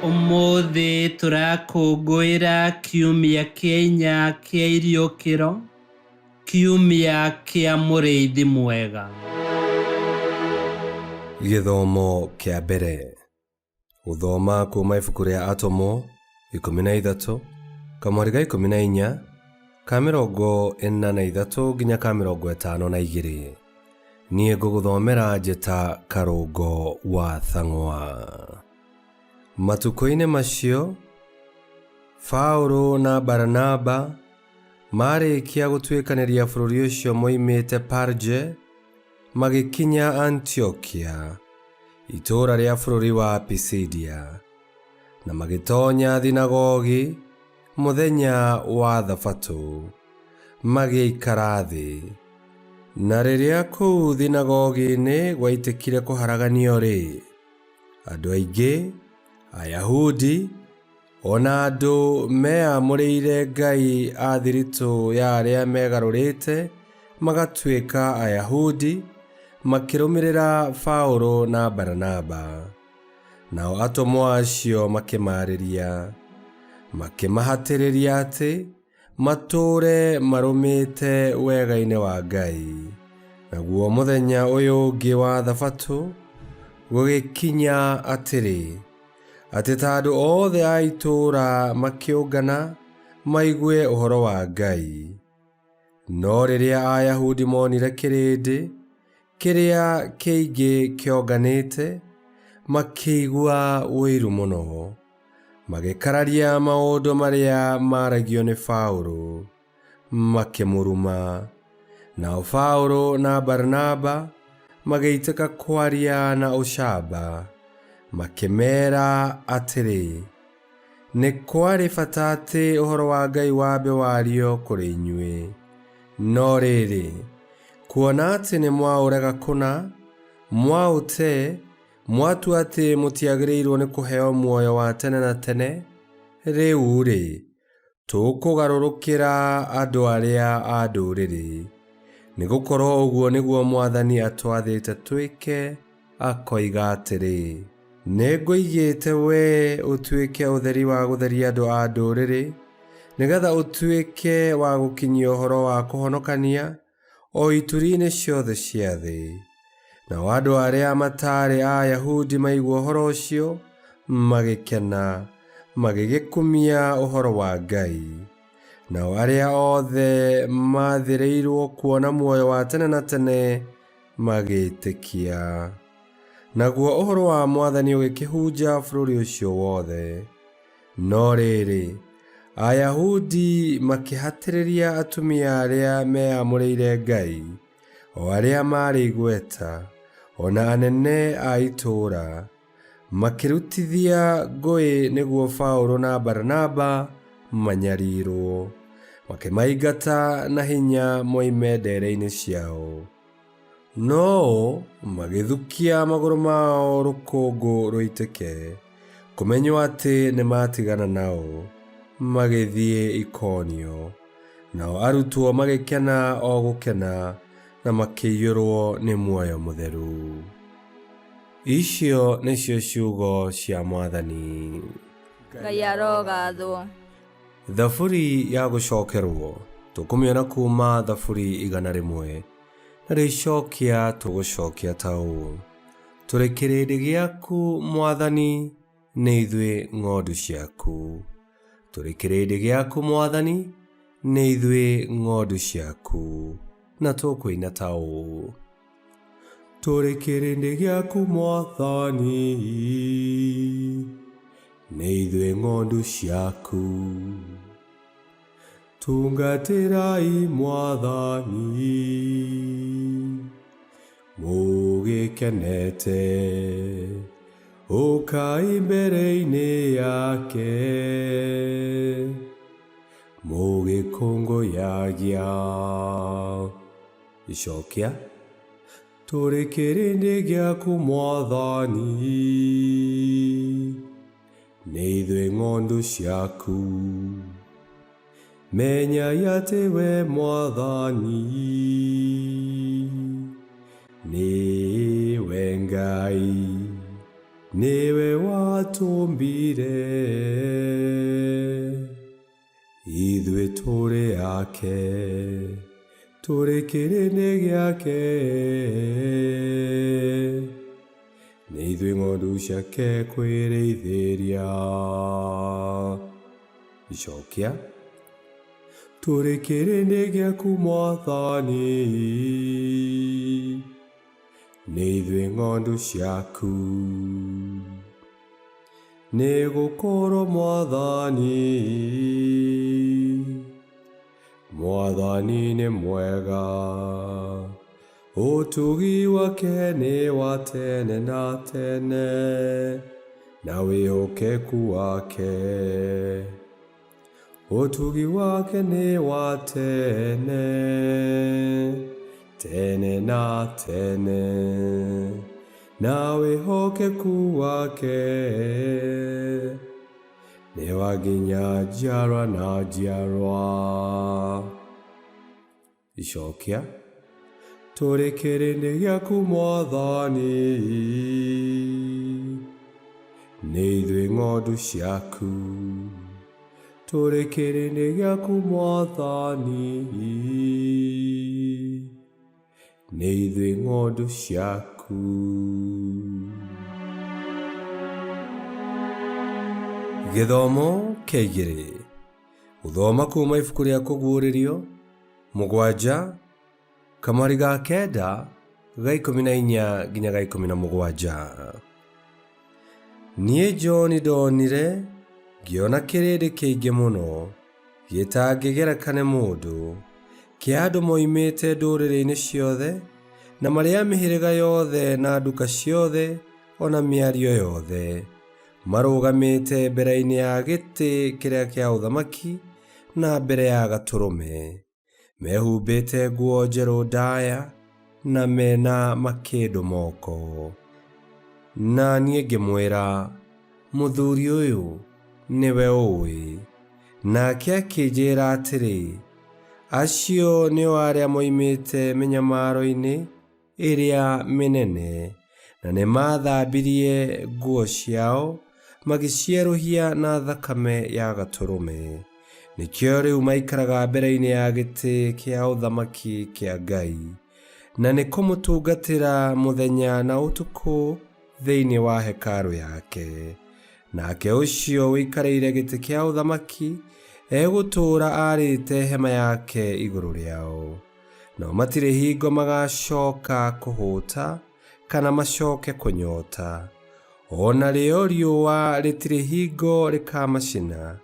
Umuthi turakũngũĩra kiumia kĩnya kĩa iriũkĩro, kiumia kĩa mũrĩithi mwega. Gĩthomo kĩa mbere. Gũthoma kuuma ibuku rĩa Atomo 13 kamweri ga 14 ka 43 nginya ka 52. Niĩ ngũgũthomera njĩta Karũngo wa Thang'wa. Matukũ-inĩ macio, Paulo na Baranaba marĩkia gũtuĩkanĩria bũrũri ũcio moimĩte Perge, magĩkinya Antiokia, itũũra rĩa bũrũri wa Pisidia, na magĩtonya thinagogi mũthenya wa Thabatũ, magĩikara thĩ. Na rĩrĩa kũu thinagogi-inĩ gwaitĩkire kũharaganio-rĩ, andũ aingĩ, Ayahudi, ona andũ meamũrĩire Ngai a thiritũ ya arĩa megarũrĩte magatuĩka Ayahudi, makĩrũmĩrĩra Paulo na Baranaba. Nao atũmwo acio makĩmarĩria, makĩmahatĩrĩria atĩ matũũre marũmĩte wega-inĩ wa Ngai. Naguo mũthenya ũyũ ũngĩ wa Thabatũ gũgĩkinya atĩrĩ, atĩ ta andũ othe a itũũra makĩũngana maigue ũhoro wa Ngai. No rĩrĩa Ayahudi monire kĩrĩndĩ kĩrĩa kĩingĩ kĩonganĩte, makĩigua ũiru mũno, magĩkararia maũndũ marĩa maragio nĩ Paulo, makĩmũruma. Nao Paulo na Baranaba magĩitĩka kwaria na ũcamba, makĩmera atĩrĩ, nĩ kwarĩ bata atĩ ũhoro wa Ngai wambe wario kũrĩ inyuĩ. No rĩrĩ, kuona atĩ nĩ mwaũrega kũna, mwaũte, mwatua atĩ mũtiagĩrĩirwo nĩ kũheo muoyo wa tene na tene, rĩu-rĩ, tũkũgarũrũkĩra andũ arĩa a ndũrĩrĩ, nĩgũkorwo ũguo nĩguo Mwathani atwathĩte twĩke, akoiga atĩrĩ, nĩngũigĩte wee ũtuĩke ũtheri wa gũtheria andũ a ndũrĩrĩ, nĩgetha ũtuĩke wa gũkinyia ũhoro wa kũhonokania o ituri-inĩ ciothe cia thĩ. Nao andũ arĩa matarĩ Ayahudi maigua ũhoro ũcio, magĩkena, magĩgĩkumia ũhoro wa Ngai. Nao arĩa othe mathĩrĩirwo kuona muoyo wa tene na tene magĩtĩkia. Naguo ũhoro wa Mwathani ũgĩkĩhunja bũrũri ũcio wothe. No rĩrĩ, Ayahudi makĩhatĩrĩria atumia arĩa meamũrĩire Ngai, o arĩa marĩ igweta, ona anene a itũũra, makĩrutithia ngũĩ nĩguo Paulo na Baranaba manyarirwo, makĩmaingata na hinya moime ndere-inĩ ciao. No magĩthukia magũrũ mao rũkũngũ rũitĩke, kũmenywo atĩ nĩ matigana nao, magĩthiĩ Ikonio. Nao arutwo magĩkena o gũkena, na makĩiyũrwo nĩ muoyo mũtheru. Icio nĩcio ciugo cia Mwathani. Ngai arogathwo. Thaburi ya gũcokerwo tũkũmĩona kuuma Thaburi 100, na rĩcokia tũgũcokia ta ũũ: tũrĩ kĩrĩndĩ gĩaku Mwathani, nĩ ithuĩ ng'ondu ciaku. Tũrĩ kĩrĩndĩ gĩaku Mwathani, nĩ ithuĩ ng'ondu ciaku. Na tũkũina ta ũũ: tũrĩ kĩrĩndĩ gĩaku Mwathani, nĩ ithuĩ ng'ondu ciaku. Tungatĩrai Mwathani mũgĩkenete, ũkai mbere-inĩ yake mũgĩkũngũyagia. Icokia: tũrĩ kĩrĩndĩ gĩaku Mwathani, nĩ ithuĩ ng'ondu ciaku. Menyai atĩ we Mwathani nĩwe Ngai, niwe watũmbire ithuĩ tũrĩ ake tũrĩ kĩrĩndĩ gĩake nĩ ithuĩ ng'ondu ciake kwĩrĩithĩria icokia tũrĩ kĩrĩndĩ gĩaku Mwathani nĩ ithuĩ ng'ondu ciaku nĩ gũkorwo Mwathani nĩ mwega ũtugi wake nĩ wa tene na tene na wĩhokeku wake ũtugi wake nĩ wa tene tene na tene na wĩhokeku wake nĩ wa nginya njiarwa na njiarwa icokia tũrĩ kĩrĩndĩ gĩaku Mwathani nĩ ithuĩ ng'ondu ciaku tũrĩ kĩrĩndĩ gĩaku Mwathani nĩ ithuĩ ng'ondu ciaku. Gĩthomo kĩa igĩrĩ. Gũthoma kuuma ibuku rĩa kũguũrĩrio 7 kamari ga 9 ga 14 nginya ga 17. Niĩ John ndonire ngĩona kĩrĩndĩ kĩingĩ mũno gĩtangĩgerekane mũndũ kĩa andũ moimĩte ndũrĩrĩ-inĩ ciothe na marĩa mĩhĩrĩga yothe na nduka ciothe ona mĩario yothe marũgamĩte mbere-inĩ ya gĩtĩ kĩrĩa kĩa ũthamaki na mbere ya Gatũrũme mehumbĩte nguo njerũ ndaya na mena makĩndũ moko. Na niĩ ngĩmwĩra, mũthuri ũyũ nĩwe ũĩ. Nake akĩnjĩra atĩrĩ, acio nĩo arĩa moimĩte mĩnyamaro-inĩ ĩrĩa mĩnene na nĩ mathambirie nguo ciao magĩcierũhia na thakame ya Gatũrũme. Nĩkĩo rĩu maikaraga mbere-inĩ ya gĩtĩ kĩa ũthamaki kĩa Ngai na nĩ kũmũtungatĩra mũthenya na ũtukũ thĩinĩ wa hekarũ yake. Nake ũcio wĩikarĩire gĩtĩ kĩa ũthamaki egũtũũra arĩte hema yake igũrũ rĩao. Nao matirĩ hingo magacoka kũhũta kana macoke kũnyota. Ona rĩo riũa rĩtirĩ hingo rĩkamacina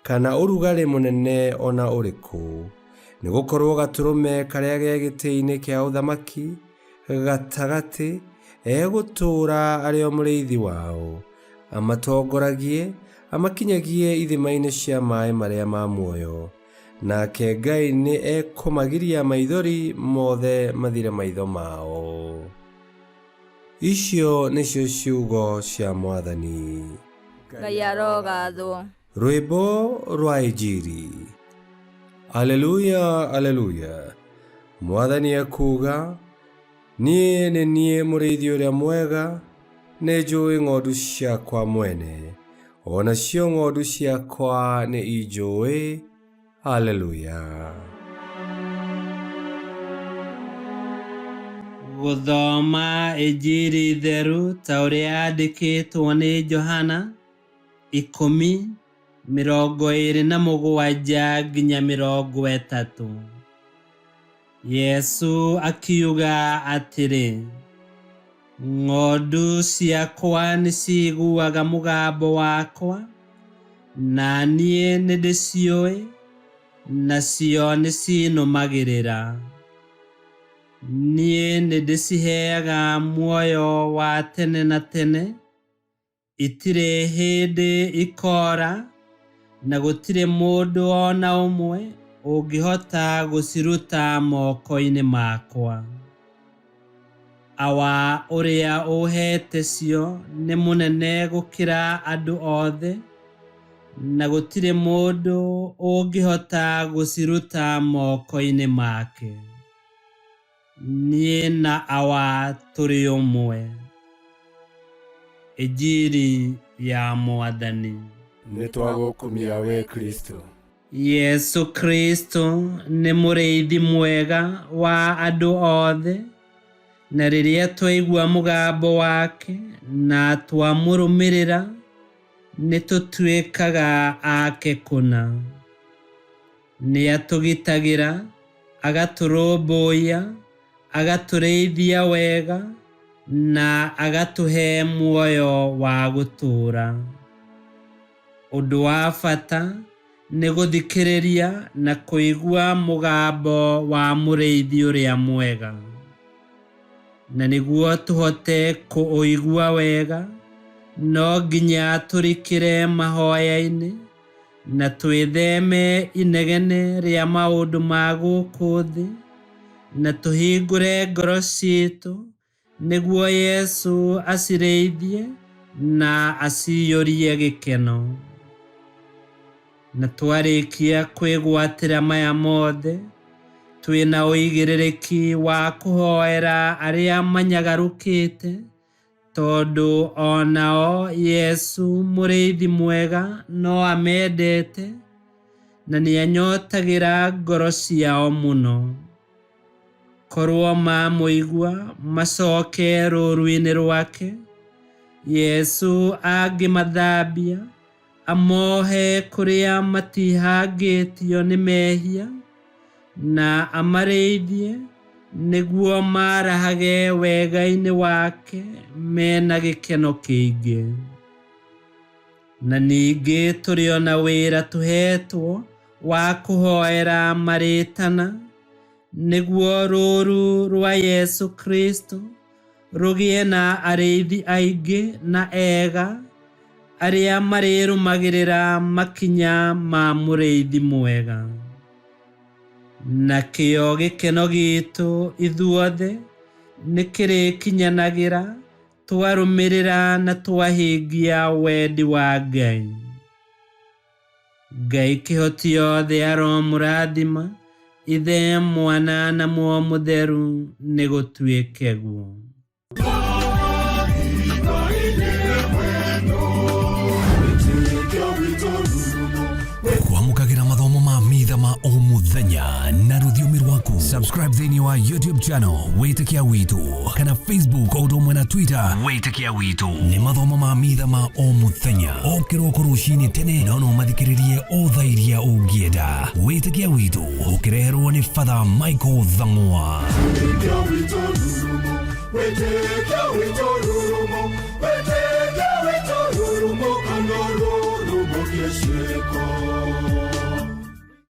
kana ũrugarĩ mũnene ona ũrĩkũ. Nĩ gũkorwo Gatũrũme karĩa ge gĩtĩ-inĩ kĩa ũthamaki gatagatĩ egũtũũra arĩ o mũrĩithi wao, amatongoragie amakinyagie ithima-inĩ cia maĩ marĩa ma muoyo. Nake Ngai nĩ ekũmagiria maithori mothe mathire maitho mao. Icio nĩcio ciugo cia Mwathani. Ngai arogathwo. Rwĩmbo rwa Injili. Aleluya, aleluya. Mwathani akuga, niĩ nĩ niĩ mũrĩithi ũrĩa mwega, nĩ njũĩ ng'ondu ciakwa mwene, ona cio ng'ondu ciakwa nĩ injũĩ. Aleluya. Gũthoma Injili theru ta ũrĩa yandĩkĩtwo nĩ Johana 10:27 nginya 30. Yesu akiuga atĩrĩ, ng'ondu ciakwa nĩ ciguaga mũgambo wakwa, na niĩ nĩ ndĩciũĩ, nacio nĩ cinũmagĩrĩra. Niĩ nĩ ndĩciheaga muoyo wa tene na tene, itirĩ hĩndĩ ikora, na gũtirĩ mũndũ ona ũmwe ũngĩhota gũciruta moko-inĩ makwa. Awa ũrĩa ũhete cio nĩ mũnene gũkĩra andũ othe, na gũtirĩ mũndũ ũngĩhota gũciruta moko-inĩ make. Niĩ na awa tũrĩ ũmwe. Ejiri ya Mwathani. Nitwagukumia we Kristo. Yesu Kristo nĩ mũrĩithi mwega wa andũ othe, na rĩrĩa twaigua mũgambo wake na twamũrũmĩrĩra nĩtũtuĩkaga ake kũna. Nĩatũgitagĩra, agatũrũmbũiya, agatũrĩithia wega na agatũhe muoyo wa gũtũũra. Ũndũ wa bata nĩ gũthikĩrĩria na kũigua mũgambo wa mũrĩithi ũrĩa mwega. Na nĩguo tũhote kũũigua wega, no nginya tũrikĩre mahoya-inĩ na twĩtheme inegene rĩa maũndũ ma gũkũ thĩ, na tũhingũre ngoro ciitũ nĩguo Yesu acirĩithie na aciyũrie gĩkeno. Na twarĩkia kwĩgwatĩra maya mothe, twĩna ũigĩrĩrĩki wa kũhoera arĩa manyagarũkĩte, tondũ onao Yesu mũrĩithi mwega no amendete na nĩanyotagĩra ngoro ciao mũno. Korwo mamũigua macoke rũũru-inĩ rwake, Yesu angĩmathambia, amohe kũrĩa matihangĩtio nĩ mehia, na amarĩithie nĩguo marahage wega-inĩ wake mena gĩkeno kĩingĩ. Na ningĩ tũrĩ ona wĩra tũhetwo wa kũhoera marĩtana, nĩguo rũũru rwa Yesu Kristo rũgĩe na arĩithi aingĩ na ega arĩa marĩrũmagĩrĩra makinya ma mũrĩithi mwega. Na kĩo gĩkeno gitũ ithuothe nĩ kĩrĩkinyanagĩra twarũmĩrĩra na twahingia wendi wa Ngai. Ngai kĩhoti yothe aromũrathima, Ithe, Mwana na Muoyo Mũtheru nĩ gũtuĩke guo. Kwamũkagĩra mathomo ma mitha ma o mũthenya na rũthiomi rwaku. Subscribe thĩinĩ wa YouTube channel Wĩtĩkia Witũ, kana Facebook o ũndũ ũmwe na Twitter Wĩtĩkia Witũ. Nĩ mathomo ma mitha ma o mũthenya, o kĩroko rũcinĩ tene, no mathikĩrĩrie o thaa iria ũngĩenda. Wĩtĩkia Witũ ũkĩreherwo nĩ Father Michael Thang'wa. Wĩtĩkia Witũ rurumo, Wĩtĩkia Witũ rurumo, Wĩtĩkia Witũ rurumo, kana rurumo kĩciĩko.